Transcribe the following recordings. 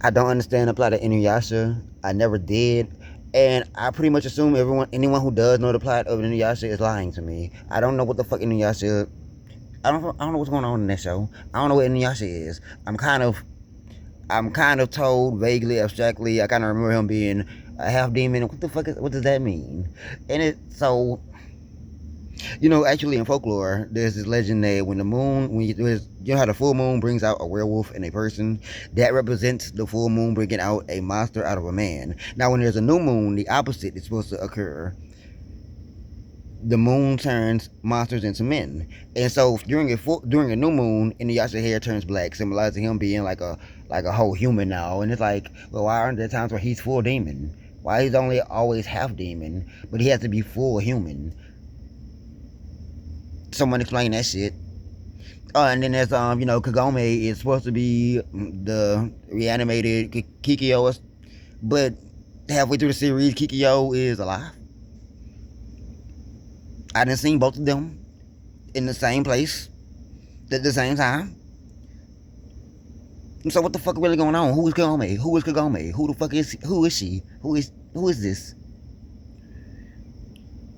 I don't understand the plot of Inuyasha. I never did. And I pretty much assume anyone who does know the plot of Inuyasha is lying to me. I don't know what the fuck Inuyasha. I don't know what's going on in that show. I don't know what Inuyasha is. I'm kind of told vaguely, abstractly. I kind of remember him being a half demon. What does that mean? And it so actually in folklore, there's this legend that when you know how the full moon brings out a werewolf in a person, that represents the full moon bringing out a monster out of a man. Now, when there's a new moon, the opposite is supposed to occur. The moon turns monsters into men, and so during a new moon, Inuyasha hair turns black, symbolizing him being like a whole human now. And it's like, well, why aren't there times where he's full demon? Why he's only always half demon, but he has to be full human? Someone explain that shit. And then there's Kagome is supposed to be the reanimated Kikyo, but halfway through the series, Kikyo is alive. I didn't see both of them in the same place at the same time. So what the fuck really going on? Who is Kagome? Who is Kagome? Who the fuck is who is she? Who is this?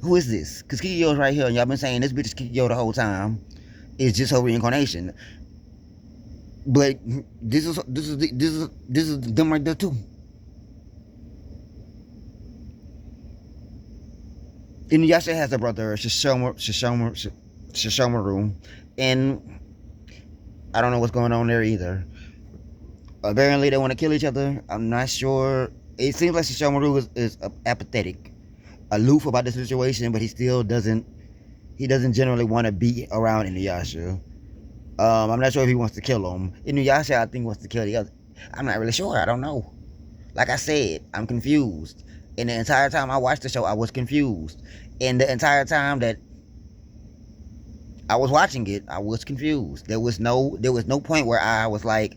Who is this? Cause Kikyo's right here, and y'all been saying this bitch is Kikyo the whole time. It's just her reincarnation. But this is them right there too. Inuyasha has a brother, Shishomaru, and I don't know what's going on there either. Apparently, they want to kill each other. I'm not sure. It seems like Shishomaru is apathetic, aloof about the situation, but he still doesn't. He doesn't generally want to be around Inuyasha. I'm not sure if he wants to kill him. Inuyasha, I think, wants to kill the other. I'm not really sure. I don't know. Like I said, I'm confused. And the entire time I watched the show, I was confused. And the entire time that I was watching it, I was confused. There was no point where I was like,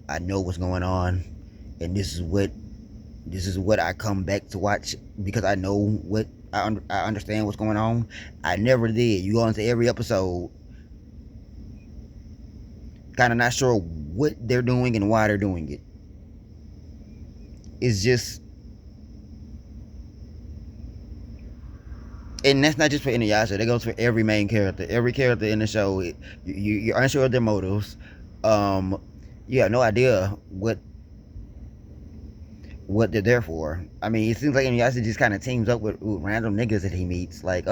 I know what's going on, and this is what I come back to watch because I know what I understand what's going on. I never did. You go into every episode, kind of not sure what they're doing and why they're doing it. It's just, and that's not just for Inuyasha. That goes for every main character. Every character in the show, you're unsure of their motives. Um, you have no idea what they're there for. I mean, it seems like Inuyasha just kind of teams up with random niggas that he meets. Like,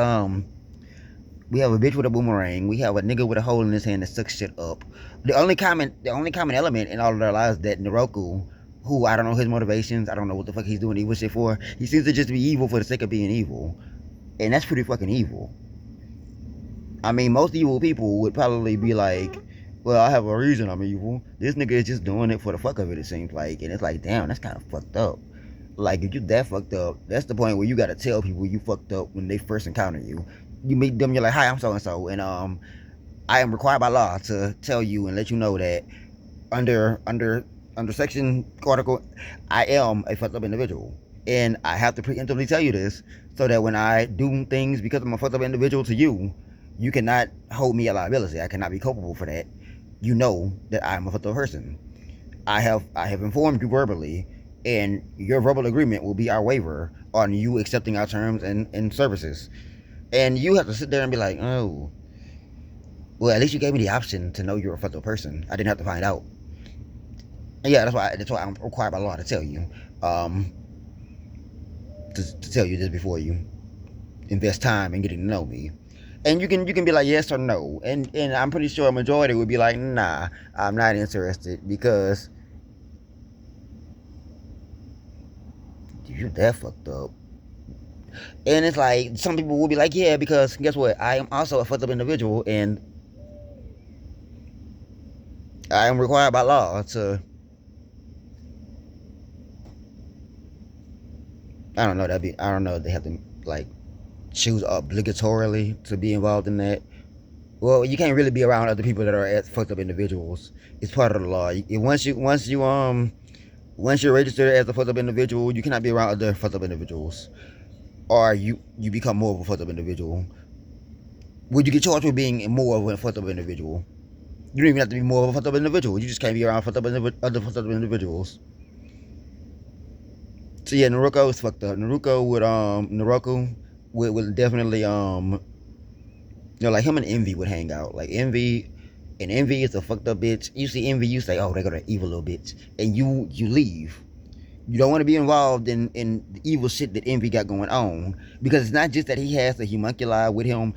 we have a bitch with a boomerang. We have a nigga with a hole in his hand that sucks shit up. The only common element in all of their lives is that Naroku, who I don't know his motivations. I don't know what the fuck he's doing evil shit for. He seems to just be evil for the sake of being evil, and that's pretty fucking evil. I mean, most evil people would probably be like, well, I have a reason I'm evil. This nigga is just doing it for the fuck of it, it seems like. And it's like, damn, that's kind of fucked up. Like, if you that fucked up, that's the point where you gotta tell people you fucked up when they first encounter you. You meet them, you're like, hi, I'm so and so, and I am required by law to tell you and let you know that under section article, I am a fucked up individual, and I have to preemptively tell you this so that when I do things because I'm a fucked up individual to you, you cannot hold me a liability. I cannot be culpable for that. You know that I'm a fucked up person. I have informed you verbally, and your verbal agreement will be our waiver on you accepting our terms and services. And you have to sit there and be like, oh, well, at least you gave me the option to know you're a fucked up person. I didn't have to find out. And yeah, that's why I'm required by law to tell you, um, to tell you this before you invest time in getting to know me. And you can be like yes or no, and I'm pretty sure a majority would be like, nah, I'm not interested because you that fucked up. And it's like some people will be like, yeah, because guess what? I am also a fucked up individual, and I am required by law to. I don't know. They have to like choose obligatorily to be involved in that. Well, you can't really be around other people that are as fucked up individuals. It's part of the law. Once you're registered as a fucked up individual, you cannot be around other fucked up individuals, or you become more of a fucked up individual. Would you get charged with being more of a fucked up individual? You don't even have to be more of a fucked up individual. You just can't be around other fucked up individuals. So yeah, Naruto is fucked up. Naruto would definitely like him and Envy would hang out. Like Envy is a fucked up bitch. You see Envy, you say, oh, they got an evil little bitch, and you leave. You don't want to be involved in the evil shit that Envy got going on, because it's not just that he has the homunculi with him.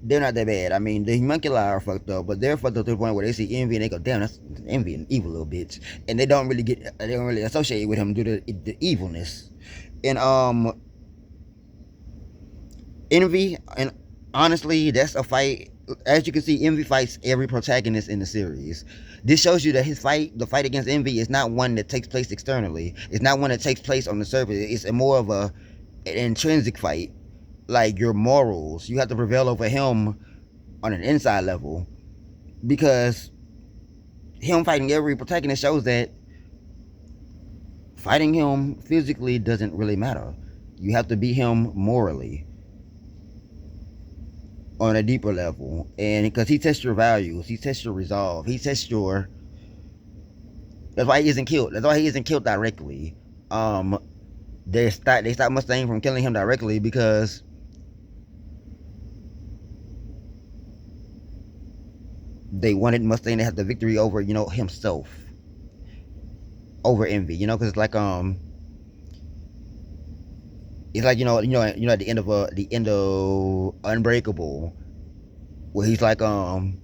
They're not that bad. I mean, the homunculi are fucked up, but they're fucked up to the point where they see Envy and they go, damn, that's Envy, an evil little bitch, and they don't really associate with him due to the evilness. And Envy, and honestly, that's a fight. As you can see, Envy fights every protagonist in the series. This shows you that the fight against Envy, is not one that takes place externally. It's not one that takes place on the surface. It's more of an intrinsic fight. Like your morals, you have to prevail over him on an inside level, because him fighting every protagonist shows that fighting him physically doesn't really matter. You have to beat him morally on a deeper level, and because he tests your values, he tests your resolve, he tests your. That's why he isn't killed. That's why he isn't killed directly. They stopped Mustang from killing him directly because they wanted Mustang to have the victory over, himself, over Envy, because it's like at the end of Unbreakable, where he's like and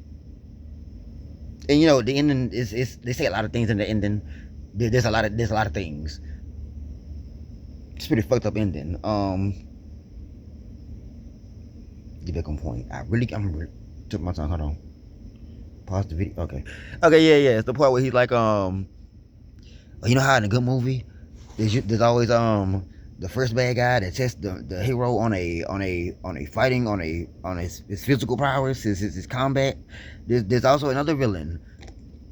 the ending is they say a lot of things in the ending. There's a lot of things. It's a pretty fucked up ending. Get back on point. I'm really took my time. Hold on. Pause the video. Okay, yeah. It's the part where he's like you know how in a good movie, there's always the first bad guy that tests the hero on a fighting, on his physical prowess, his combat. There's also another villain,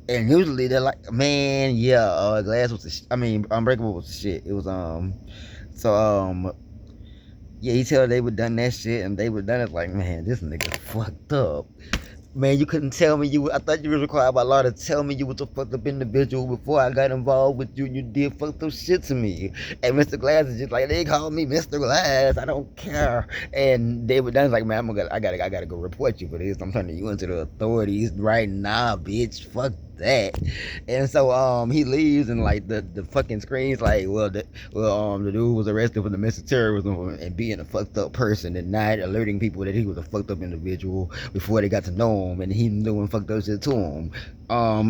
and usually they're like, man, yeah, Glass was Unbreakable was the shit. It was yeah, he tell they would done that shit, and they would done it like, man, this nigga fucked up. Man, you couldn't tell me I thought you was required by law to tell me you was a fucked up individual before I got involved with you. You did fucked up shit to me. And Mr. Glass is just like, they call me Mr. Glass. I don't care. And David Dunn's like, man, I gotta go report you for this. I'm turning you into the authorities right now, bitch. Fuck that. And so he leaves, and like the fucking screen's like, the dude was arrested for domestic terrorism and being a fucked up person and not alerting people that he was a fucked up individual before they got to know him, and he doing fucked up shit to him.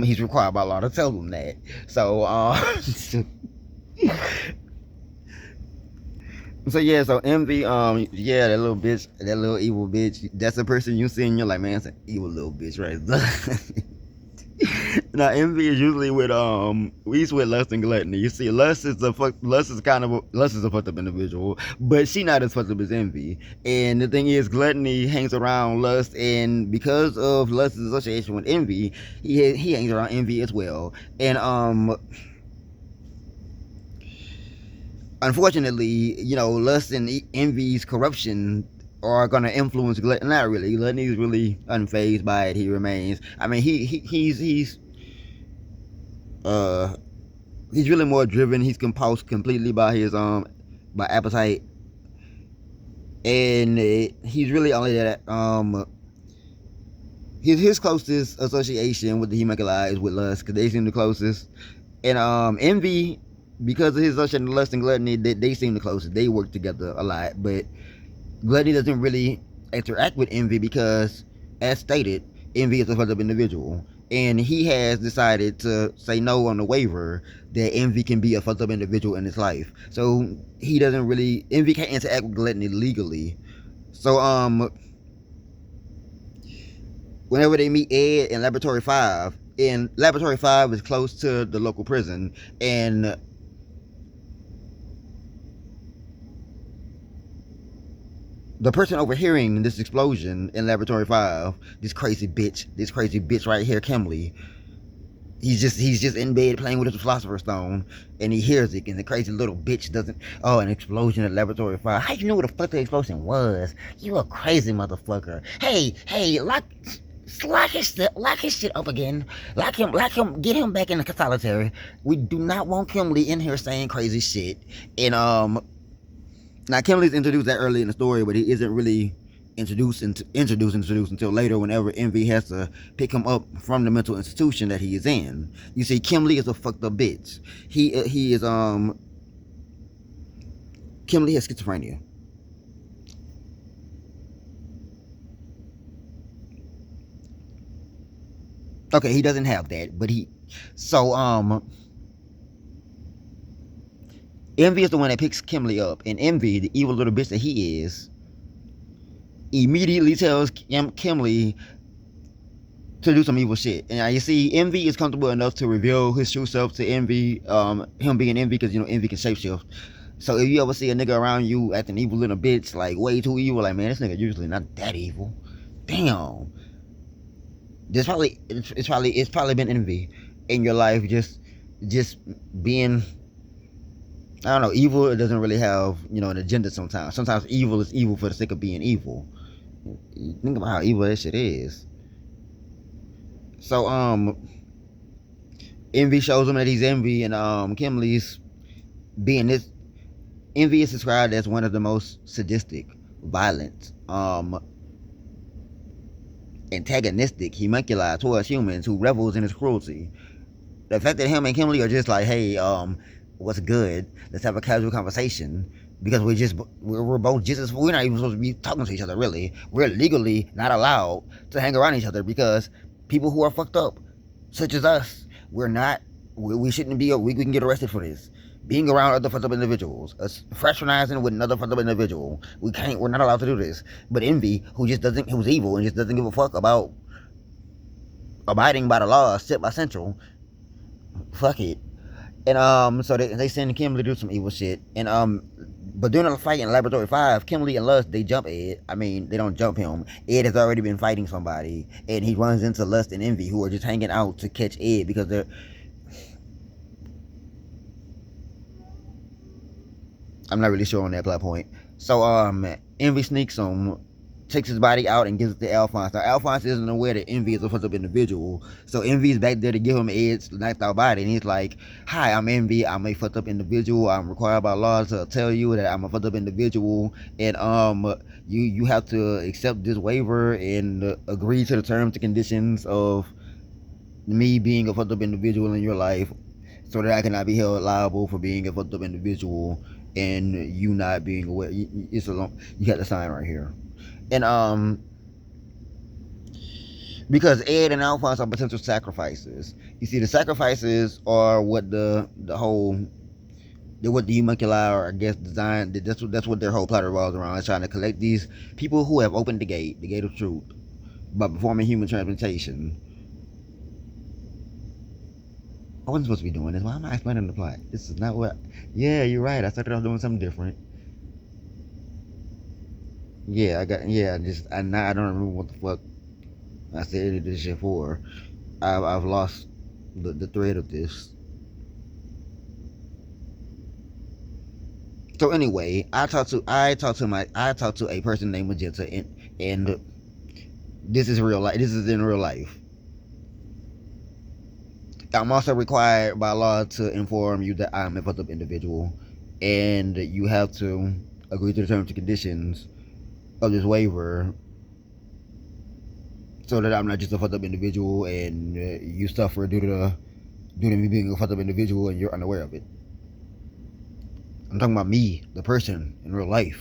He's required by law to tell them that. So so yeah, so Envy, yeah, that little bitch, that little evil bitch, that's the person you see and you're like, man, that's an evil little bitch right there. Now Envy is usually with he's with Lust and Gluttony. You see, Lust is a fucked up individual, but she not as fucked up as Envy. And the thing is, Gluttony hangs around Lust, and because of Lust's association with Envy, he hangs around Envy as well. And unfortunately, Lust and Envy's corruption are gonna influence Gluttony. Not really. Gluttony is really unfazed by it. He remains. I mean, he's really more driven. He's compulsed completely by his by appetite, and he's really only that his closest association with the homunculi is with Lust, because they seem the closest. And Envy, because of his association with Lust and Gluttony, they seem the closest. They work together a lot, but Gluttony doesn't really interact with Envy because, as stated, Envy is a fucked up individual, and he has decided to say no on the waiver that Envy can be a fucked up individual in his life. So Envy can't interact with Gluttony legally. So whenever they meet Ed in Laboratory 5, and Laboratory 5 is close to the local prison, and the person overhearing this explosion in Laboratory 5, this crazy bitch right here, Kimberly, he's just in bed playing with his Philosopher's Stone, and he hears it, and the crazy little bitch doesn't. Oh, an explosion in Laboratory 5. How you know what the fuck the explosion was? You a crazy motherfucker. Hey, lock. lock his shit up again. Get him back in the solitary. We do not want Kimberly in here saying crazy shit. And now Kimberly's introduced that early in the story, but he isn't really introduced until later, whenever Envy has to pick him up from the mental institution that he is in. You see, Kimberly is a fucked up bitch. He is Kimberly has schizophrenia. Okay, he doesn't have that, but Envy is the one that picks Kimberly up, and Envy, the evil little bitch that he is, immediately tells Kimberly to do some evil shit. And now you see, Envy is comfortable enough to reveal his true self to Envy, him being Envy, because Envy can shapeshift. So if you ever see a nigga around you acting evil little bitch, like way too evil, like, man, this nigga usually not that evil. Damn. It's probably been Envy in your life, just being, I don't know, evil. It doesn't really have an agenda sometimes. Sometimes evil is evil for the sake of being evil. Think about how evil that shit is. So Envy shows him that he's Envy, and Kimberly's being this. Envy is described as one of the most sadistic, violent, antagonistic homunculi towards humans who revels in his cruelty. The fact that him and Kimberly are just like, hey, what's good? Let's have a casual conversation, because we're both just as, we're not even supposed to be talking to each other, really. We're legally not allowed to hang around each other, because people who are fucked up, such as us, we shouldn't be, we can get arrested for this. Being around other fucked up individuals, us fraternizing with another fucked up individual, we're not allowed to do this. But Envy, who's evil and just doesn't give a fuck about abiding by the law set by Central, fuck it. And so they send Kimberly to do some evil shit. And but during the fight in Laboratory 5, Kimberly and Lust, they jump Ed. I mean, they don't jump him. Ed has already been fighting somebody, and he runs into Lust and Envy, who are just hanging out to catch Ed, because I'm not really sure on that plot point. So Envy sneaks him, takes his body out, and gives it to Alphonse. Now Alphonse isn't aware that Envy is a fucked up individual, so Envy's back there to give him Ed's knocked out body, and he's like, "Hi, I'm Envy. I'm a fucked up individual. I'm required by law to tell you that I'm a fucked up individual, and you have to accept this waiver and agree to the terms and conditions of me being a fucked up individual in your life, so that I cannot be held liable for being a fucked up individual and you not being aware. You got the sign right here." And because Ed and Alphonse are potential sacrifices. You see, the sacrifices are what the homunculi are, I guess, designed. That's what their whole plot revolves around. Is trying to collect these people who have opened the gate of truth, by performing human transplantation. I wasn't supposed to be doing this. Why am I explaining the plot? This is not what. Yeah, you're right. I started off doing something different. Yeah, I don't remember what the fuck I said this shit for. I've lost the thread of this. So anyway, I talked to a person named Magenta, and this is real life. This is in real life. I'm also required by law to inform you that I'm a fucked up individual, and you have to agree to the terms and conditions of this waiver, so that I'm not just a fucked up individual and you suffer due to me being a fucked up individual and you're unaware of it. I'm talking about me, the person, in real life.